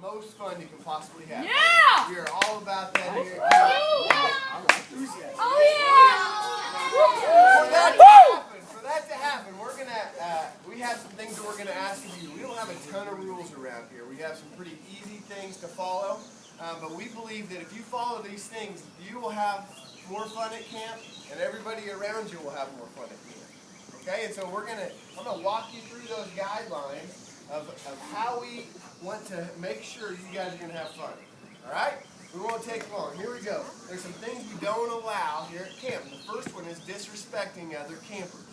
most fun you can possibly have. Yeah! We are all about that here. Oh yeah! For that to happen, we have some things that we're gonna ask of you. We don't have a ton of rules around here. We have some pretty easy things to follow, but we believe that if you follow these things, you will have more fun at camp, and everybody around you will have more fun at camp. Okay, and so I'm gonna walk you through those guidelines of how we want to make sure you guys are gonna have fun. All right? We won't take long. Here we go. There's some things we don't allow here at camp. The first one is disrespecting other campers.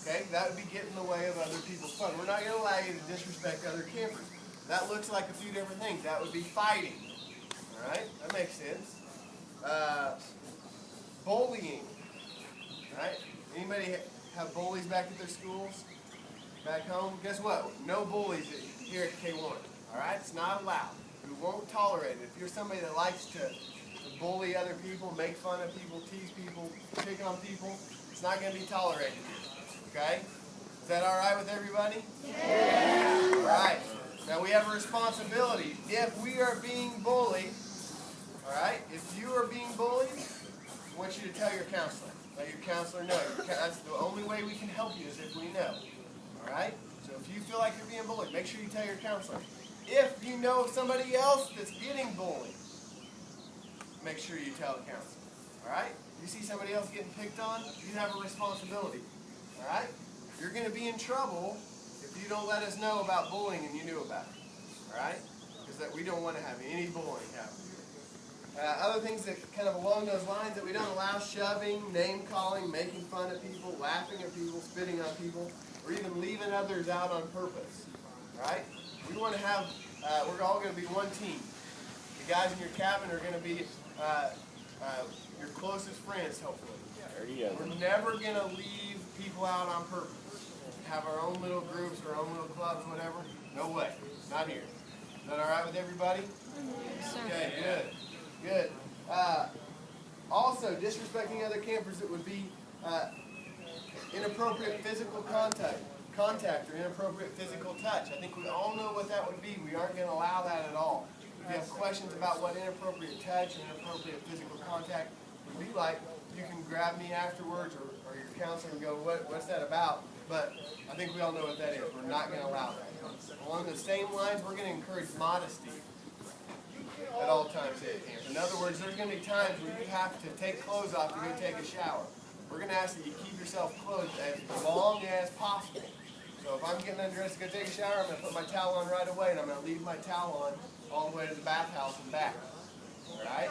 Okay? That would be getting in the way of other people's fun. We're not going to allow you to disrespect other campers. That looks like a few different things. That would be fighting. All right? That makes sense. Bullying. All right? Anybody have bullies back at their schools? Back home? Guess what? No bullies here at K1. All right? It's not allowed. We won't tolerate it. If you're somebody that likes to bully other people, make fun of people, tease people, pick on people, it's not going to be tolerated here. Okay? Is that all right with everybody? Yeah. All right. Now we have a responsibility. If we are being bullied, all right, if you are being bullied, I want you to tell your counselor. Let your counselor know. That's the only way we can help you is if we know. All right? So if you feel like you're being bullied, make sure you tell your counselor. If you know somebody else that's getting bullied, make sure you tell the counselor. All right? You see somebody else getting picked on, you have a responsibility. All right? You're going to be in trouble if you don't let us know about bullying and you knew about it. All right? Because we don't want to have any bullying happen. Other things that kind of along those lines that we don't allow: shoving, name-calling, making fun of people, laughing at people, spitting on people, or even leaving others out on purpose. All right? We want to have, we're all going to be one team. The guys in your cabin are going to be your closest friends, hopefully. We're never going to leave people out on purpose. Have our own little groups, our own little clubs, whatever. No way. Not here. Is that all right with everybody? Yes, sir. Okay, good. Good. Also, disrespecting other campers, it would be inappropriate physical contact or inappropriate physical touch. I think we all know what that would be. We aren't going to allow that at all. If you have questions about what inappropriate touch and inappropriate physical contact would be like, you can grab me afterwards or your counselor and go, what's that about? But I think we all know what that is. We're not going to allow that. Along the same lines, we're going to encourage modesty at all times at camp. In other words, there's going to be times where you have to take clothes off to go take a shower. We're going to ask that you keep yourself clothed as long as possible. So if I'm getting undressed to go take a shower, I'm going to put my towel on right away, and I'm going to leave my towel on all the way to the bathhouse and back. All right?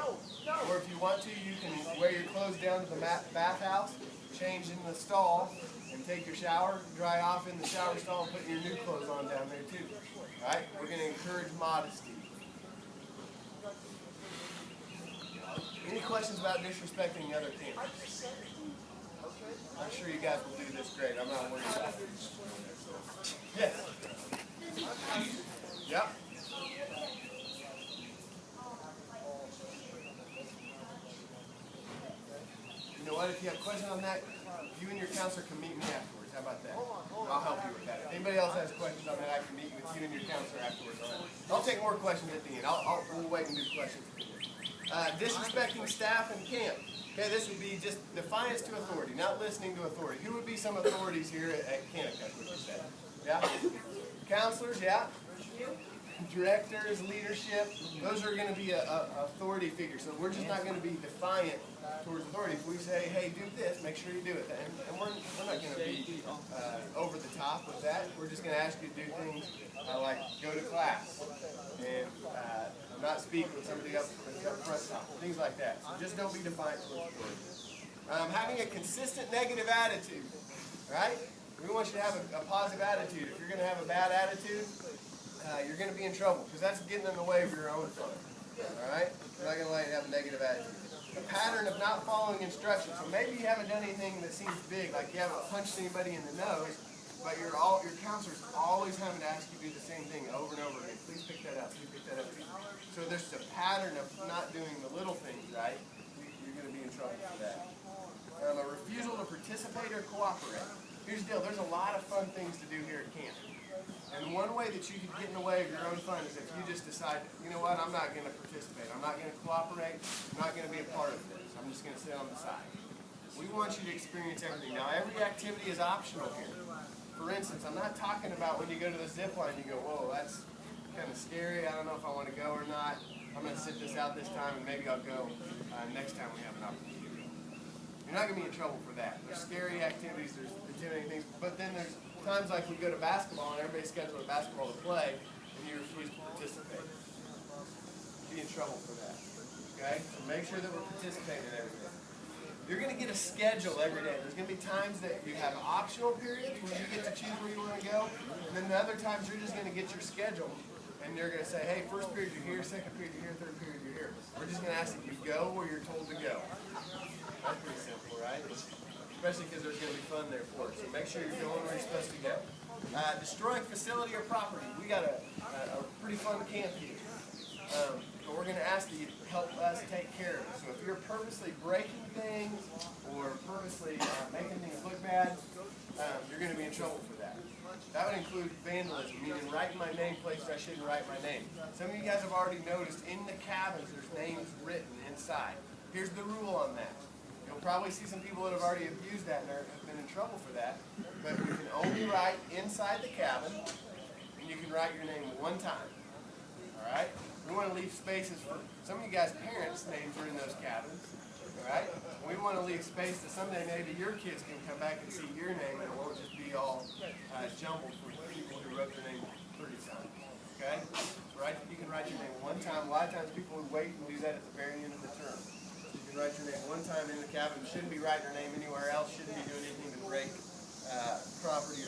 Or if you want to, you can wear your clothes down to the bathhouse, change in the stall, and take your shower, dry off in the shower stall, and put your new clothes on down there too. All right? We're going to encourage modesty. Any questions about disrespecting other campers? I'm sure you guys will do this great. I'm not worried about it. Yes? Yep. You know what? If you have questions on that, you and your counselor can meet me afterwards. How about that? I'll help you with that. If anybody else has questions on that, I can meet with you and your counselor afterwards. I'll take more questions at the end. We'll wait and do questions at the end. Disrespecting staff and camp. Okay, this would be just defiance to authority, not listening to authority. Who would be some authorities here at Kanakuk, would you say? Yeah? Counselors, yeah? Directors, leadership, those are going to be authority figures. So we're just not going to be defiant towards authority. If we say, hey, do this, make sure you do it. And we're not going to be over the top with that. We're just going to ask you to do things like go to class and not speak with somebody up front, things like that. So just don't be defiant towards authority. Having a consistent negative attitude, right? We want you to have a positive attitude. If you're going to have a bad attitude, you're going to be in trouble because that's getting in the way of your own fun. All right? We're not going to let you have a negative attitude. A pattern of not following instructions. So maybe you haven't done anything that seems big, like you haven't punched anybody in the nose, but your counselor's always having to ask you to do the same thing over and over again. Please pick that up. Please pick that up. So there's a pattern of not doing the little things right. You're going to be in trouble for that. A refusal to participate or cooperate. here's the deal, there's a lot of fun things to do here at camp. And one way that you can get in the way of your own fun is if you just decide, you know what, I'm not going to participate, I'm not going to cooperate, I'm not going to be a part of this, I'm just going to sit on the side. We want you to experience everything. Now, every activity is optional here. For instance, I'm not talking about when you go to the zip line, you go, whoa, that's kind of scary, I don't know if I want to go or not. I'm going to sit this out this time and maybe I'll go next time we have an opportunity. You're not going to be in trouble for that. There's scary activities, there's intimidating things, but then there's times like we go to basketball and everybody's scheduled a basketball to play and you refuse to participate. You'll be in trouble for that. Okay? So make sure that we're participating in everything. You're going to get a schedule every day. There's going to be times that you have optional periods where you get to choose where you want to go, and then the other times you're just going to get your schedule. And you're going to say, hey, first period you're here, second period you're here, third period you're here. We're just going to ask that you go where you're told to go. That's pretty simple, right? Especially because there's going to be fun there for us. So make sure you're going where you're supposed to go. Destroying facility or property. We got a pretty fun camp here. But we're going to ask that you help us take care of it. So if you're purposely breaking things or purposely making things look bad, you're going to be in trouble for that. That would include vandalism, meaning writing my name places I shouldn't write my name. Some of you guys have already noticed in the cabins there's names written inside. Here's the rule on that. You'll probably see some people that have already abused that and have been in trouble for that. But you can only write inside the cabin, and you can write your name one time. Alright? We want to leave spaces for some of you guys' parents' names are in those cabins. Alright? We want to leave space that someday maybe your kids can come back and see your name and it won't just be all jumbled for people who wrote their name 30 times. Okay? Right? You can write your name one time. A lot of times people who wait and do that at the very end of the term. You can write your name one time in the cabin. You shouldn't be writing your name anywhere else. Shouldn't be doing anything to break property